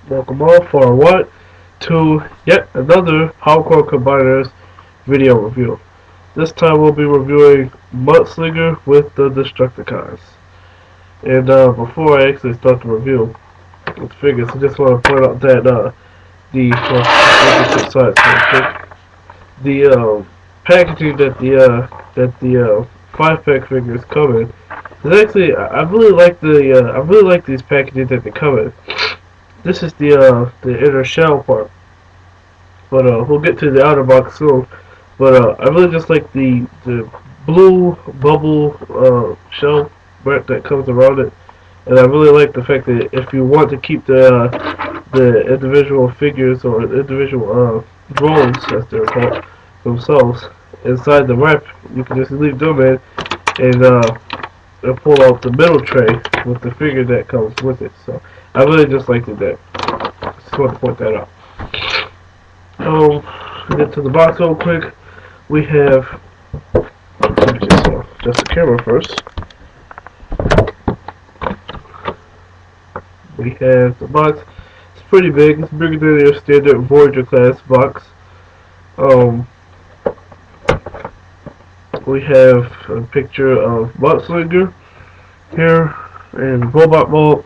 Welcome all for what? To yet another powercore combiners video review. This time we'll be reviewing Mudslinger with the Destructicons. And before I actually start the review with figures, I just want to point out that the packaging that the 5-pack figures come in is actually I really like I really like these packaging that they come in. This is the inner shell part, but we'll get to the outer box soon. But I really just like the blue bubble shell that comes around it, and I really like the fact that if you want to keep the individual figures or individual drones, as they're called themselves, inside the wrap, you can just leave them in and pull out the middle tray with the figure that comes with it. So I really just liked it that. Just want to point that out. Get to the box real quick. We have just the camera first. We have the box. It's pretty big. It's bigger than your standard Voyager class box. We have a picture of Mudslinger here in robot mode.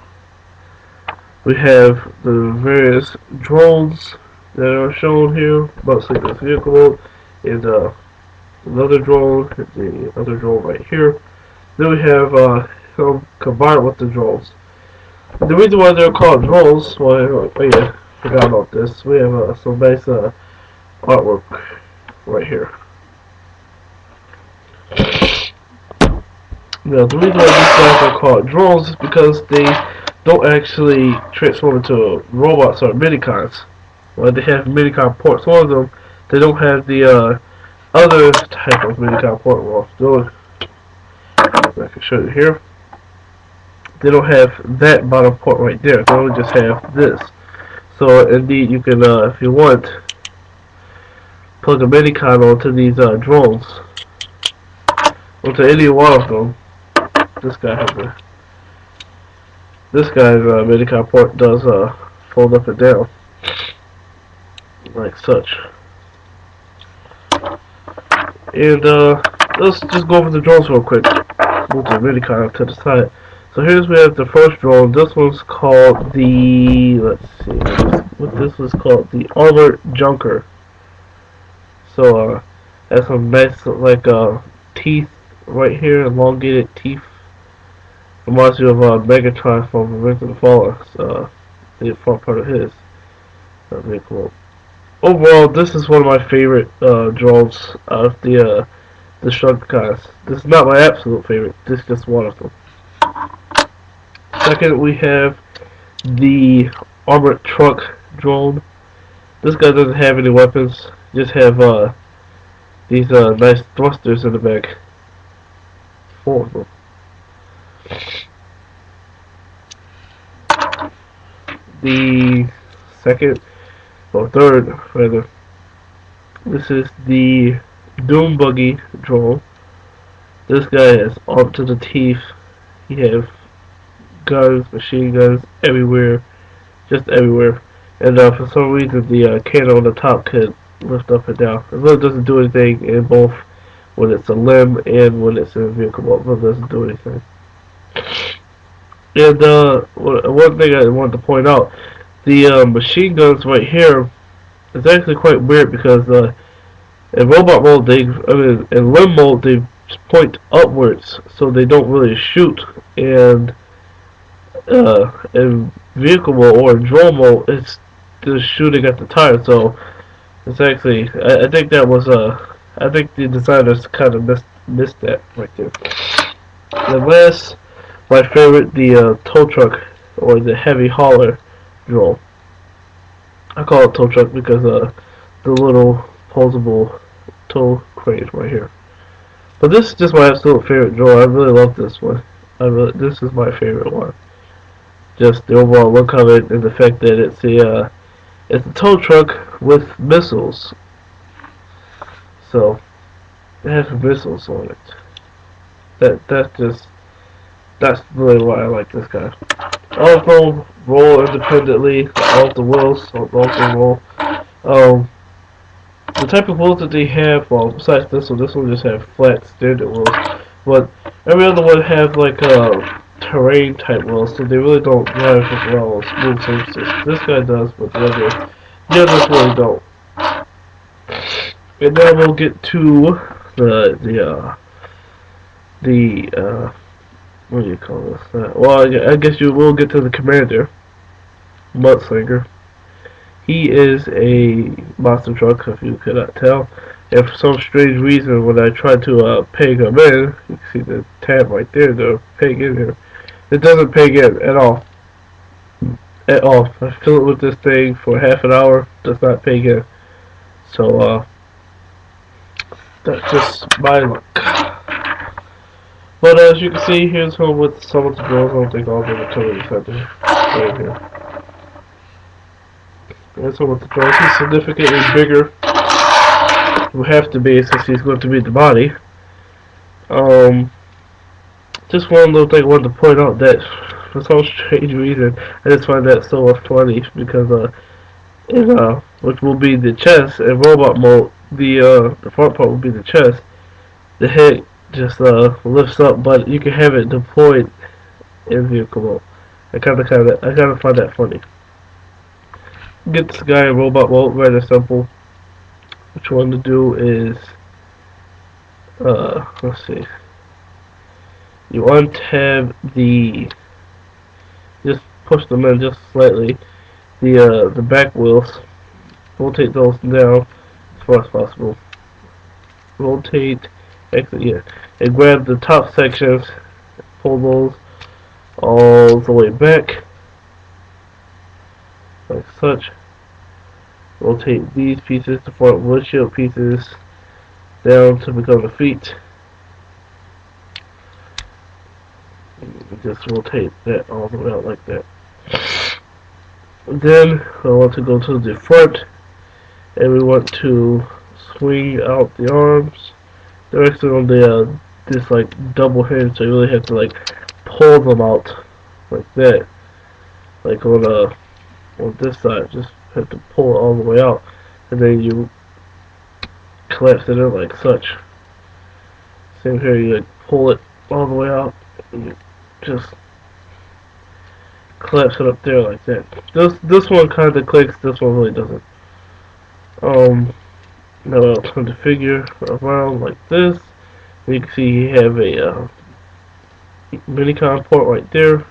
We have the various drones that are shown here. Mudslinger's vehicle mode, and another drone, the other drone right here. Then we have him combined with the drones. The reason why they're called drones, well, oh yeah, forgot about this. We have some nice artwork right here. Now, the reason why these guys are called drones is because they don't actually transform into robots or minicons. Well, they have minicon ports. One of them, they don't have the other type of minicon port. Well, I can show you here. They don't have that bottom port right there. They only just have this. So, indeed, you can, if you want, plug a minicon onto these drones. Onto any one of them. This guy has a. This guy's minicon port does fold up and down, like such. And let's just go over the drones real quick. Move the minicon to the side. So here's we have the first drone. This one's called the, let's see, what this was called, the Armored Junker. So has some nice like teeth right here, elongated teeth. Reminds you of Megatron from Revenge of the Fallen. The front part of his vehicle. Overall, this is one of my favorite drones out of the Destructicons. This is not my absolute favorite. This is just one of them. Second, we have the Armored Truck drone. This guy doesn't have any weapons. Just have these nice thrusters in the back. 4 of them. The second, or third rather, this is the Doom Buggy drone. This guy is armed to the teeth. He has guns, machine guns everywhere, just everywhere. And for some reason the cannon on the top could lift up and down. It really doesn't do anything in both when it's a limb and when it's in a vehicle mode. It really doesn't do anything. And one thing I wanted to point out, the machine guns right here is actually quite weird because in robot mode, in limb mode, they point upwards, so they don't really shoot. And in vehicle mode or drone mode, it's just shooting at the tire. So it's actually, I think that was I think the designers kind of missed that right there. And last, my favorite, the tow truck or the heavy hauler drone. I call it tow truck because the little posable tow crane right here. But this is just my absolute favorite drone. I really love this one. This is my favorite one. Just the overall look of it and the fact that it's a tow truck with missiles. So it has missiles on it. That's just That's really why I like this guy. All of them roll independently. All of the wheels also roll. Um, the type of wheels that they have, well, besides this one just have flat standard wheels. But every other one have like terrain type wheels, so they really don't drive as well as smooth surfaces. This guy does, but the others really don't. And now we'll get to the what do you call this? Well, I guess you will get to the commander, Mudslinger. He is a monster truck, if you could not tell. And for some strange reason, when I tried to peg him in, you can see the tab right there, the peg in here. It doesn't peg in at all. At all. I fill it with this thing for half an hour, does not peg in. So, that's just my luck. But as you can see, here's home with some of the drills. I don't think all of them are totally center. Right here. That's home with the drills. He's significantly bigger. Will have to be since he's going to be the body. Just one little thing I wanted to point out that for some strange reason I just find that so funny because which will be the chest in robot mode, the front part will be the chest. The head just lifts up, but you can have it deployed in vehicle mode. I kind of find that funny. Get this guy in robot mode, rather simple. What you want to do is let's see. You untab just push them in just slightly. The back wheels, rotate those down as far as possible. Rotate, actually, yeah, and grab the top sections, pull those all the way back, like such. Rotate these pieces, the front windshield pieces, down to become the feet. Just rotate that all the way out like that. Then I want to go to the front, and we want to swing out the arms. They're actually on the this like double hinge, so you really have to like pull them out like that. Like on this side, just have to pull it all the way out, and then you collapse it in like such. Same here, you like pull it all the way out, and you just collapse it up there like that. This one kind of clicks, this one really doesn't. Now I'll turn the figure around like this. You can see you have a minicom port right there,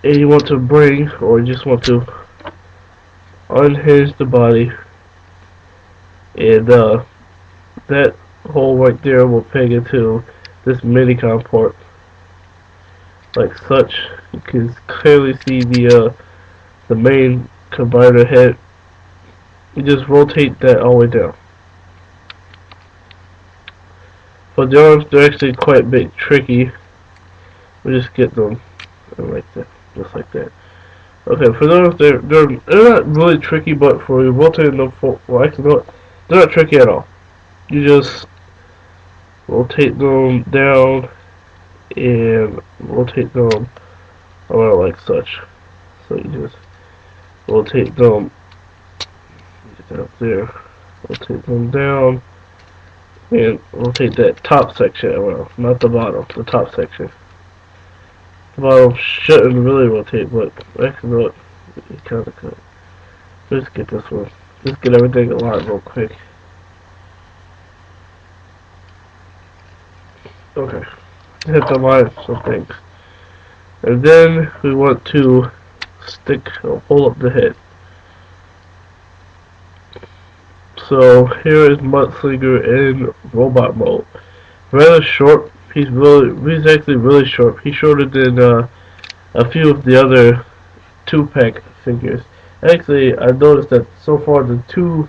and you want to bring, or you just want to unhinge the body, and that hole right there will peg into this minicom port like such. You can clearly see the main combiner head. You just rotate that all the way down. For the arms, they're actually quite a bit tricky. We just get them like that, just like that. Okay, for those, they're not really tricky, but for rotating them, well, actually, they're not tricky at all. You just rotate them down and rotate them around like such. So you just rotate them, get that up there, rotate them down, and rotate that top section around, not the bottom, the top section. The bottom shouldn't really rotate, but actually, look, it kind of could. Let's get this one. Just get everything aligned real quick. Okay, hit the line some things. And then we want to stick or pull up the head. So here is Mudslinger in robot mode. Rather short. He's actually really short. He's shorter than a few of the other 2-pack figures. Actually, I noticed that so far the 2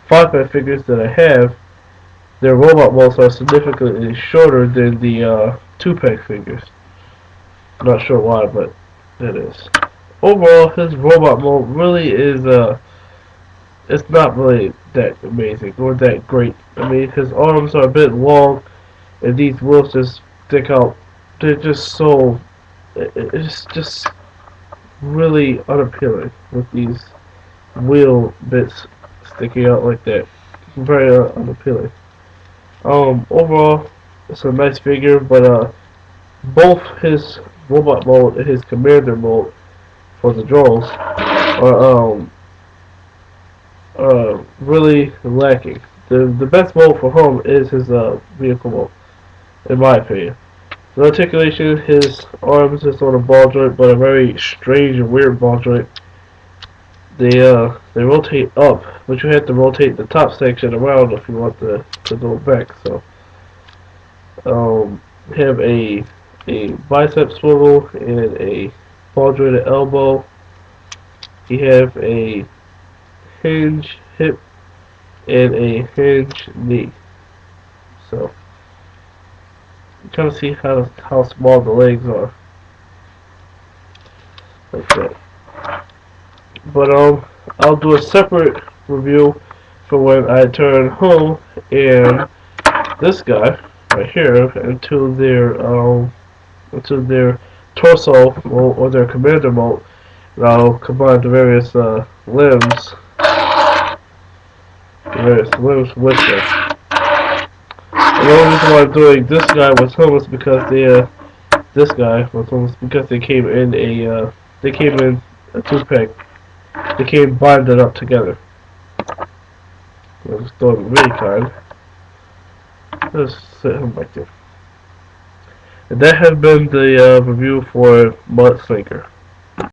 5-pack figures that I have, their robot molds are significantly shorter than the 2-pack figures. I'm not sure why, but it is. Overall, his robot mold really is it's not really that amazing or that great. I mean, his arms are a bit long, and these wheels just stick out they're just so it's just really unappealing with these wheel bits sticking out like that. Very unappealing. Overall, it's a nice figure, but both his robot mode and his commander mode for the drones are really lacking. The best mode for him is his vehicle mode, in my opinion. The articulation, his arms is on a ball joint, but a very strange and weird ball joint. They rotate up, but you have to rotate the top section around if you want to go back. So have a bicep swivel and a ball jointed elbow. You have a hinge hip and a hinge knee. So you kind of see how small the legs are, like that. But I'll do a separate review for when I turn home and this guy right here into their torso or their commander mode. And I'll combine the various limbs with them. And the only reason why I'm doing this guy with him is because they came in a two-pack. They came bonded up together. I'll just throw the mini card. Let's set him back there. And that has been the review for Mudslinger.